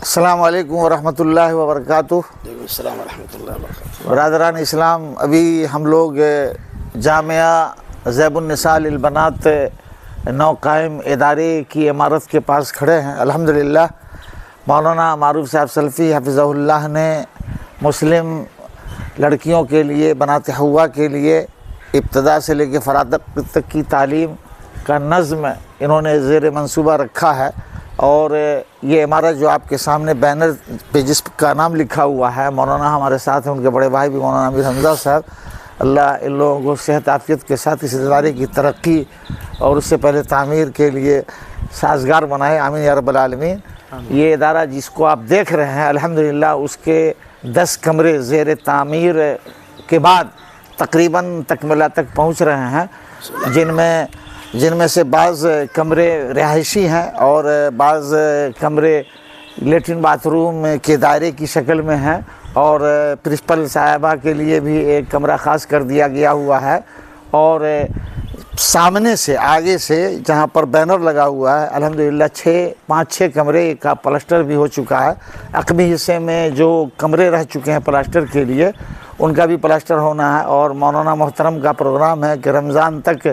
السلام علیکم ورحمۃ اللہ وبرکاتہ۔ السلام ورحمۃ اللہ وبرکاتہ۔ برادران اسلام، ابھی ہم لوگ جامعہ زیب النساء للبنات نو قائم ادارے کی عمارت کے پاس کھڑے ہیں۔ الحمدللہ مولانا معروف صاحب سلفی حفظہ اللہ نے مسلم لڑکیوں کے لیے، بنات حوا کے لیے ابتدا سے لے کے فراغت تک کی تعلیم کا نظم انہوں نے زیر منصوبہ رکھا ہے، اور یہ عمارت جو آپ کے سامنے بینر پہ جس کا نام لکھا ہوا ہے، مولانا ہمارے ساتھ ہیں، ان کے بڑے بھائی بھی مولانا امیر حمزہ صاحب، اللہ ان لوگوں کو صحت عافیت کے ساتھ اس ادارے کی ترقی اور اس سے پہلے تعمیر کے لیے سازگار بنائے، آمین یا رب العالمین۔ یہ ادارہ جس کو آپ دیکھ رہے ہیں، الحمدللہ اس کے 10 کمرے زیر تعمیر کے بعد تقریباً تکملہ تک پہنچ رہے ہیں، جن میں سے بعض کمرے رہائشی ہیں اور بعض کمرے لیٹرن باتھ روم کے دائرے کی شکل میں ہیں، اور پرنسپل صاحبہ کے لیے بھی ایک کمرہ خاص کر دیا گیا ہوا ہے، اور سامنے سے آگے سے جہاں پر بینر لگا ہوا ہے، الحمدللہ 5-6 کمرے کا پلسٹر بھی ہو چکا ہے۔ عقبی حصے میں جو کمرے رہ چکے ہیں پلاسٹر کے لیے، ان کا بھی پلاسٹر ہونا ہے، اور مولانا محترم کا پروگرام ہے کہ رمضان تک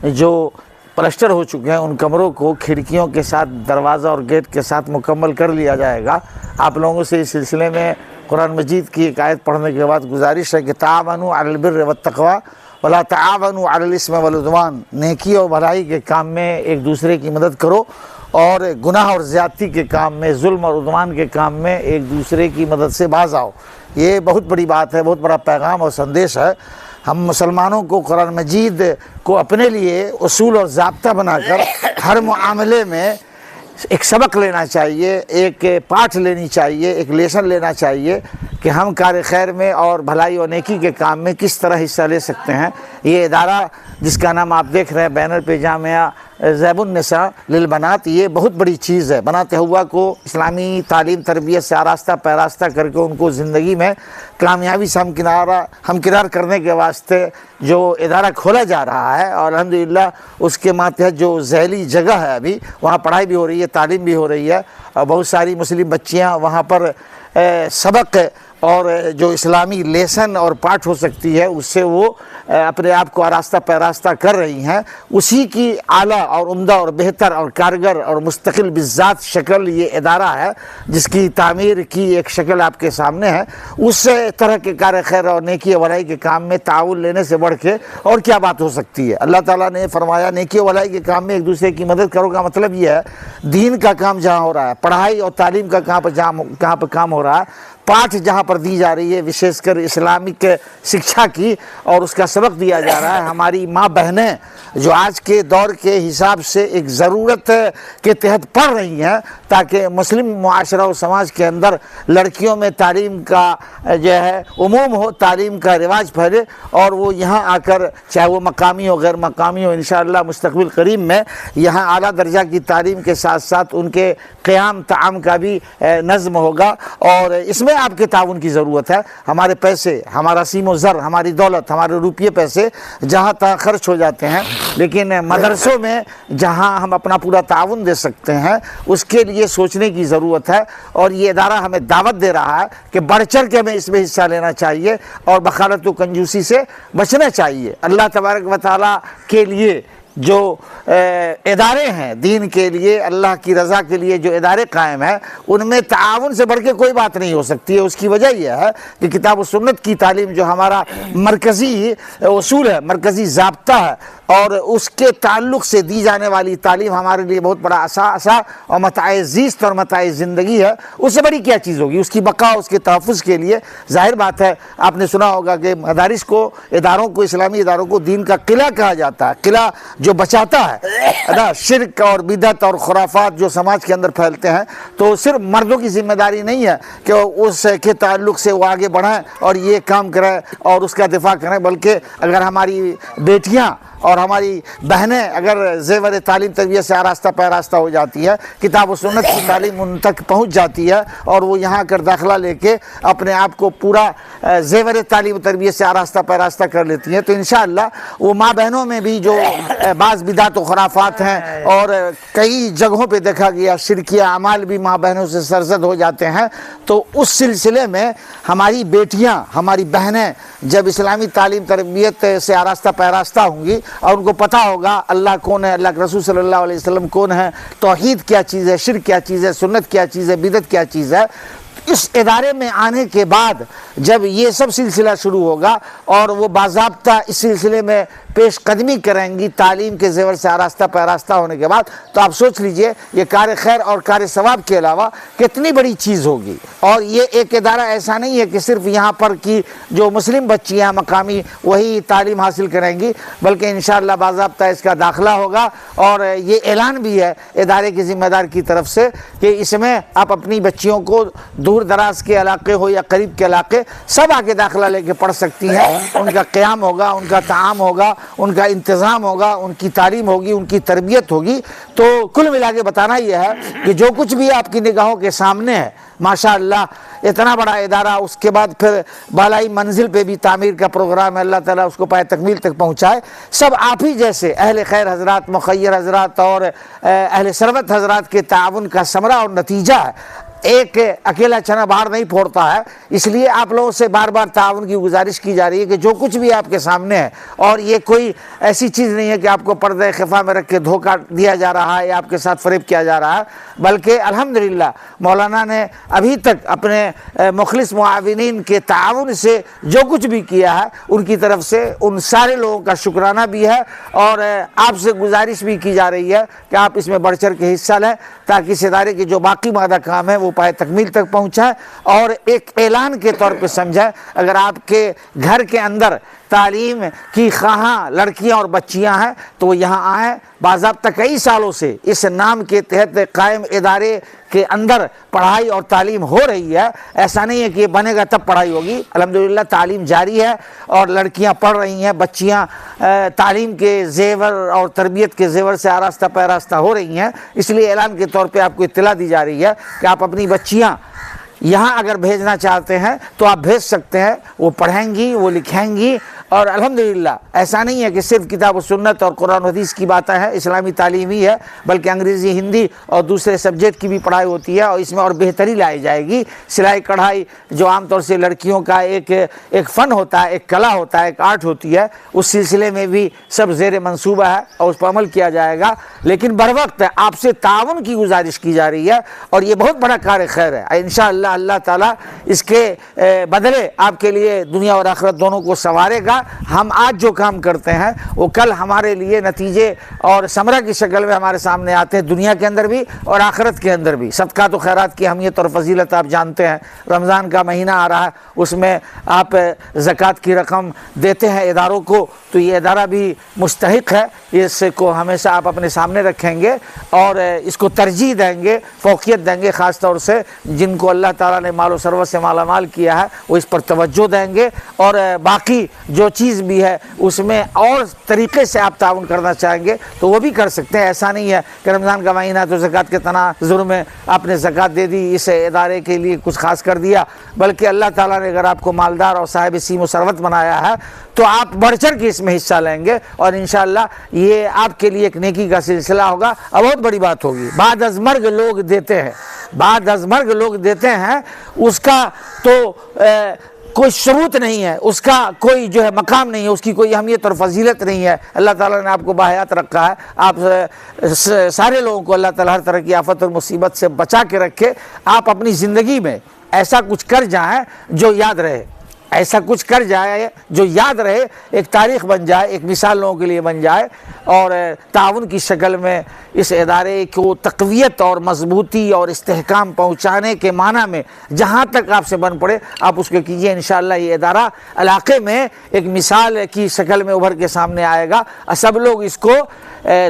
جو پلسٹر ہو چکے ہیں ان کمروں کو کھڑکیوں کے ساتھ، دروازہ اور گیٹ کے ساتھ مکمل کر لیا جائے گا۔ آپ لوگوں سے اس سلسلے میں قرآن مجید کی ایک آیت پڑھنے کے بعد گزارش ہے کہ تعاونوا علی البر والتقوی ولا تعاونوا علی الاسم والعدوان، نیکی اور بھلائی کے کام میں ایک دوسرے کی مدد کرو، اور گناہ اور زیادتی کے کام میں، ظلم اور عدوان کے کام میں ایک دوسرے کی مدد سے باز آؤ۔ یہ بہت بڑی بات ہے، بہت بڑا پیغام اور سندیش ہے۔ ہم مسلمانوں کو قرآن مجید کو اپنے لیے اصول اور ضابطہ بنا کر ہر معاملے میں ایک سبق لینا چاہیے، ایک پاٹھ لینی چاہیے، ایک لیسن لینا چاہیے کہ ہم کار خیر میں اور بھلائی اور نیکی کے کام میں کس طرح حصہ لے سکتے ہیں۔ یہ ادارہ جس کا نام آپ دیکھ رہے ہیں بینر پہ، جامعہ زیب النساء للبنات، یہ بہت بڑی چیز ہے۔ بنات حوا کو اسلامی تعلیم تربیت سے آراستہ پیراستہ کر کے ان کو زندگی میں کامیابی سے ہمکنار کرنے کے واسطے جو ادارہ کھولا جا رہا ہے، اور الحمدللہ اس کے ماتحت جو ذیلی جگہ ہے، ابھی وہاں پڑھائی بھی ہو رہی ہے، تعلیم بھی ہو رہی ہے، اور بہت ساری مسلم بچیاں وہاں پر سبق اور جو اسلامی لیسن اور پاٹھ ہو سکتی ہے اس سے وہ اپنے آپ کو آراستہ پیراستہ کر رہی ہیں۔ اسی کی اعلیٰ اور عمدہ اور بہتر اور کارگر اور مستقل بذات شکل یہ ادارہ ہے، جس کی تعمیر کی ایک شکل آپ کے سامنے ہے۔ اس طرح کے کار خیر اور نیکی و بھلائی کے کام میں تعاون لینے سے بڑھ کے اور کیا بات ہو سکتی ہے؟ اللہ تعالیٰ نے فرمایا نیکی و بھلائی کے کام میں ایک دوسرے کی مدد کرو کا مطلب یہ ہے دین کا کام جہاں ہو رہا ہے، پڑھائی اور تعلیم کا کہاں پہ کام ہو رہا ہے، پاٹھ جہاں پر دی جا رہی ہے، وشیش کر اسلامک شکشا کی، اور اس کا سبق دیا جا رہا ہے، ہماری ماں بہنیں جو آج کے دور کے حساب سے ایک ضرورت کے تحت پڑھ رہی ہیں تاکہ مسلم معاشرہ و سماج کے اندر لڑکیوں میں تعلیم کا جو ہے عموم ہو، تعلیم کا رواج پھیلے، اور وہ یہاں آ کر چاہے وہ مقامی ہو غیر مقامی ہو، انشاءاللہ مستقبل قریب میں یہاں اعلیٰ درجہ کی تعلیم کے ساتھ ساتھ ان کے قیام تعام کا بھی نظم ہوگا، اور اس میں آپ کے تعاون کی ضرورت ہے۔ ہمارے پیسے، ہمارا سیم و زر، ہماری دولت، ہمارے روپیے پیسے جہاں تہاں خرچ ہو جاتے ہیں، لیکن مدرسوں میں جہاں ہم اپنا پورا تعاون دے سکتے ہیں اس کے لیے سوچنے کی ضرورت ہے، اور یہ ادارہ ہمیں دعوت دے رہا ہے کہ بڑھ چڑھ کے ہمیں اس میں حصہ لینا چاہیے اور بخالت و کنجوسی سے بچنا چاہیے۔ اللہ تبارک و تعالیٰ کے لیے جو ادارے ہیں، دین کے لیے، اللہ کی رضا کے لیے جو ادارے قائم ہیں، ان میں تعاون سے بڑھ کے کوئی بات نہیں ہو سکتی ہے۔ اس کی وجہ یہ ہے کہ کتاب و سنت کی تعلیم جو ہمارا مرکزی اصول ہے، مرکزی ضابطہ ہے، اور اس کے تعلق سے دی جانے والی تعلیم ہمارے لیے بہت بڑا اثاثہ اور متاع زیست اور متاع زندگی ہے۔ اس سے بڑی کیا چیز ہوگی؟ اس کی بقا، اس کے تحفظ کے لیے ظاہر بات ہے، آپ نے سنا ہوگا کہ مدارس کو، اداروں کو، اسلامی اداروں کو دین کا قلعہ کہا جاتا ہے، قلعہ جو بچاتا ہے شرک اور بدعت اور خرافات جو سماج کے اندر پھیلتے ہیں۔ تو صرف مردوں کی ذمہ داری نہیں ہے کہ اس کے تعلق سے وہ آگے بڑھیں اور یہ کام کریں اور اس کا دفاع کریں، بلکہ اگر ہماری بیٹیاں اور ہماری بہنیں اگر زیور تعلیم تربیت سے آراستہ پیراستہ ہو جاتی ہے، کتاب و سنت کی تعلیم ان تک پہنچ جاتی ہے اور وہ یہاں کر داخلہ لے کے اپنے آپ کو پورا زیور تعلیم تربیت سے آراستہ پیراستہ کر لیتی ہیں، تو انشاءاللہ وہ ماں بہنوں میں بھی جو بعض بدعت و خرافات ہیں اور کئی جگہوں پہ دیکھا گیا شرکیہ اعمال بھی ماں بہنوں سے سرزد ہو جاتے ہیں، تو اس سلسلے میں ہماری بیٹیاں، ہماری بہنیں جب اسلامی تعلیم تربیت سے آراستہ پیراستہ ہوں گی اور ان کو پتہ ہوگا اللہ کون ہے، اللہ کے رسول صلی اللہ علیہ وسلم کون ہے، توحید کیا چیز ہے، شرک کیا چیز ہے، سنت کیا چیز ہے، بدعت کیا چیز ہے، اس ادارے میں آنے کے بعد جب یہ سب سلسلہ شروع ہوگا اور وہ باضابطہ اس سلسلے میں پیش قدمی کریں گی تعلیم کے زیور سے آراستہ پیراستہ ہونے کے بعد، تو آپ سوچ لیجئے یہ کار خیر اور کار ثواب کے علاوہ کتنی بڑی چیز ہوگی۔ اور یہ ایک ادارہ ایسا نہیں ہے کہ صرف یہاں پر کی جو مسلم بچیاں مقامی وہی تعلیم حاصل کریں گی، بلکہ انشاءاللہ باضابطہ اس کا داخلہ ہوگا، اور یہ اعلان بھی ہے ادارے کے ذمہ دار کی طرف سے کہ اس میں آپ اپنی بچیوں کو دور دراز کے علاقے ہو یا قریب کے علاقے سب آ کے داخلہ لے کے پڑھ سکتی ہیں، ان کا قیام ہوگا، ان کا طعام ہوگا، ان کا انتظام ہوگا، ان کی تعلیم ہوگی، ان کی تربیت ہوگی۔ تو کل ملا کے بتانا یہ ہے کہ جو کچھ بھی آپ کی نگاہوں کے سامنے ہے ماشاءاللہ اتنا بڑا ادارہ، اس کے بعد پھر بالائی منزل پہ بھی تعمیر کا پروگرام ہے، اللہ تعالیٰ اس کو پائے تکمیل تک پہنچائے، سب آپ ہی جیسے اہل خیر حضرات، مخیر حضرات اور اہل ثروت حضرات کے تعاون کا ثمرہ اور نتیجہ ہے۔ ایک اکیلا چنا باہر نہیں پھوڑتا ہے، اس لیے آپ لوگوں سے بار بار تعاون کی گزارش کی جا رہی ہے کہ جو کچھ بھی آپ کے سامنے ہے، اور یہ کوئی ایسی چیز نہیں ہے کہ آپ کو پردہ خفا میں رکھ کے دھوکہ دیا جا رہا ہے یا آپ کے ساتھ فریب کیا جا رہا ہے، بلکہ الحمدللہ مولانا نے ابھی تک اپنے مخلص معاونین کے تعاون سے جو کچھ بھی کیا ہے ان کی طرف سے ان سارے لوگوں کا شکرانہ بھی ہے، اور آپ سے گزارش بھی کی جا رہی ہے کہ آپ اس میں بڑھ چڑھ کے حصہ لیں تاکہ اس ادارے کے جو باقی مادہ کام ہے وہ پائے تکمیل تک پہنچائے، اور ایک اعلان کے طور پہ سمجھائے اگر آپ کے گھر کے اندر تعلیم کی خواہاں لڑکیاں اور بچیاں ہیں تو وہ یہاں آئیں۔ باضابطہ کئی سالوں سے اس نام کے تحت قائم ادارے کے اندر پڑھائی اور تعلیم ہو رہی ہے، ایسا نہیں ہے کہ یہ بنے گا تب پڑھائی ہوگی، الحمدللہ تعلیم جاری ہے اور لڑکیاں پڑھ رہی ہیں، بچیاں تعلیم کے زیور اور تربیت کے زیور سے آراستہ پیراستہ ہو رہی ہیں، اس لیے اعلان کے طور پہ آپ کو اطلاع دی جا رہی ہے کہ آپ اپنی بچیاں یہاں اگر بھیجنا چاہتے ہیں تو آپ بھیج سکتے ہیں، وہ پڑھیں گی، وہ لکھیں گی، اور الحمدللہ ایسا نہیں ہے کہ صرف کتاب و سنت اور قرآن و حدیث کی باتیں ہیں، اسلامی تعلیم ہی ہے، بلکہ انگریزی، ہندی اور دوسرے سبجیکٹ کی بھی پڑھائی ہوتی ہے، اور اس میں اور بہتری لائی جائے گی۔ سلائی کڑھائی جو عام طور سے لڑکیوں کا ایک فن ہوتا ہے، ایک کلا ہوتا ہے، ایک آرٹ ہوتی ہے، اس سلسلے میں بھی سب زیر منصوبہ ہے اور اس پر عمل کیا جائے گا، لیکن بروقت آپ سے تعاون کی گزارش کی جا رہی ہے، اور یہ بہت بڑا کار خیر ہے۔ انشاءاللہ اللہ تعالیٰ اس کے بدلے آپ کے لیے دنیا اور آخرت دونوں کو سنوارے گا۔ ہم آج جو کام کرتے ہیں وہ کل ہمارے لیے نتیجے اور ثمرہ کی شکل میں ہمارے سامنے آتے ہیں، دنیا کے اندر بھی اور آخرت کے اندر بھی۔ صدقات و خیرات کی اہمیت اور فضیلت آپ جانتے ہیں، رمضان کا مہینہ آ رہا ہے، اس میں آپ زکوٰۃ کی رقم دیتے ہیں اداروں کو، تو یہ ادارہ بھی مستحق ہے، اس کو ہمیشہ آپ اپنے سامنے رکھیں گے اور اس کو ترجیح دیں گے، فوقیت دیں گے، خاص طور سے جن کو اللہ تعالیٰ نے مال و ثروت سے مالا مال کیا ہے وہ اس پر توجہ دیں گے، اور باقی جو چیز بھی ہے اس میں اور طریقے سے آپ تعاون کرنا چاہیں گے تو وہ بھی کر سکتے ہیں۔ ایسا نہیں ہے کہ رمضان کا مہینہ تو زکوٰۃ کے تناظر میں آپ نے زکوٰۃ دے دی، اس ادارے کے لیے کچھ خاص کر دیا، بلکہ اللہ تعالیٰ نے اگر آپ کو مالدار اور صاحب سیم و ثروت بنایا ہے تو آپ بڑھ چڑھ کے اس میں حصہ لیں گے، اور انشاءاللہ یہ آپ کے لیے ایک نیکی کا سلسلہ ہوگا اور بہت بڑی بات ہوگی۔ بعد از مرگ لوگ دیتے ہیں، بعد از مرگ لوگ دیتے ہیں، اس کا تو کوئی ثبوت نہیں ہے، اس کا کوئی جو ہے مقام نہیں ہے، اس کی کوئی اہمیت اور فضیلت نہیں ہے۔ اللہ تعالیٰ نے آپ کو باحیات رکھا ہے، آپ سارے لوگوں کو اللہ تعالیٰ ہر طرح کی آفت اور مصیبت سے بچا کے رکھے۔ آپ اپنی زندگی میں ایسا کچھ کر جائیں جو یاد رہے، ایسا کچھ کر جائے جو یاد رہے، ایک تاریخ بن جائے، ایک مثال لوگوں کے لیے بن جائے، اور تعاون کی شکل میں اس ادارے کو تقویت اور مضبوطی اور استحکام پہنچانے کے معنی میں جہاں تک آپ سے بن پڑے آپ اس کو کیجئے۔ انشاءاللہ یہ ادارہ علاقے میں ایک مثال کی شکل میں ابھر کے سامنے آئے گا، سب لوگ اس کو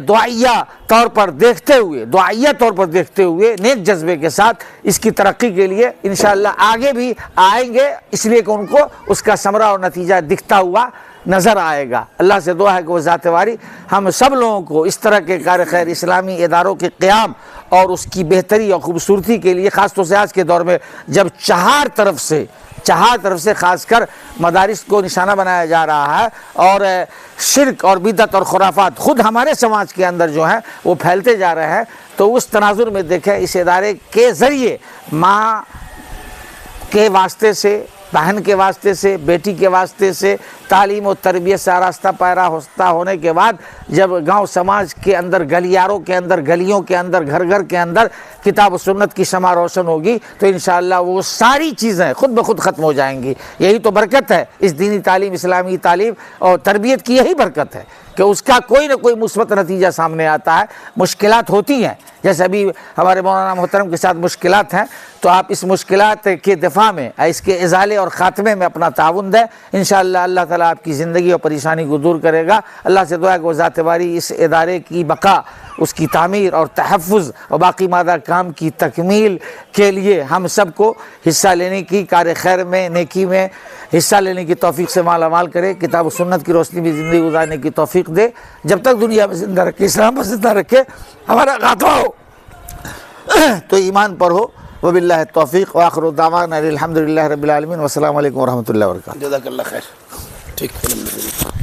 دعائیہ طور پر دیکھتے ہوئے نیک جذبے کے ساتھ اس کی ترقی کے لیے انشاءاللہ آگے بھی آئیں گے، اس لیے کہ ان کو اس کا ثمرہ اور نتیجہ دکھتا ہوا نظر آئے گا۔ اللہ سے دعا ہے کہ وہ ذات باری ہم سب لوگوں کو اس طرح کے کار خیر اسلامی اداروں کے قیام اور اس کی بہتری اور خوبصورتی کے لیے، خاص طور سے آج کے دور میں جب چہار طرف سے خاص کر مدارس کو نشانہ بنایا جا رہا ہے اور شرک اور بدعت اور خرافات خود ہمارے سماج کے اندر جو ہیں وہ پھیلتے جا رہے ہیں، تو اس تناظر میں دیکھیں اس ادارے کے ذریعے ماں کے واسطے سے، بہن کے واسطے سے، بیٹی کے واسطے سے تعلیم و تربیت سے آراستہ پیراستہ ہونے کے بعد جب گاؤں سماج کے اندر، گلیاروں کے اندر، گلیوں کے اندر، گھر گھر کے اندر کتاب و سنت کی شمع روشن ہوگی تو انشاءاللہ وہ ساری چیزیں خود بخود ختم ہو جائیں گی۔ یہی تو برکت ہے اس دینی تعلیم، اسلامی تعلیم اور تربیت کی، یہی برکت ہے کہ اس کا کوئی نہ کوئی مثبت نتیجہ سامنے آتا ہے۔ مشکلات ہوتی ہیں، جیسے ابھی ہمارے مولانا محترم کے ساتھ مشکلات ہیں، تو آپ اس مشکلات کے دفاع میں، اس کے ازالے اور خاتمے میں اپنا تعاون دیں، انشاءاللہ اللہ تعالیٰ آپ کی زندگی اور پریشانی کو دور کرے گا۔ اللہ سے دعا ہے کہ وہ ذات باری اس ادارے کی بقا، اس کی تعمیر اور تحفظ اور باقی مادہ کام کی تکمیل کے لیے ہم سب کو حصہ لینے کی، کار خیر میں، نیکی میں حصہ لینے کی توفیق سے مالا مال کرے، کتاب و سنت کی روشنی میں زندگی گزارنے کی توفیق دے، جب تک دنیا میں زندہ رکھے، اسلام پر زندہ رکھے، ہمارا خاتمہ ہو تو ایمان پر ہو۔ وباللہ التوفیق وآخر دعوانا الحمدللہ رب العالمین، والسلام علیکم ورحمۃ اللہ وبرکاتہ۔ جزاک اللہ خیر۔ ٹھیک، الحمدللہ۔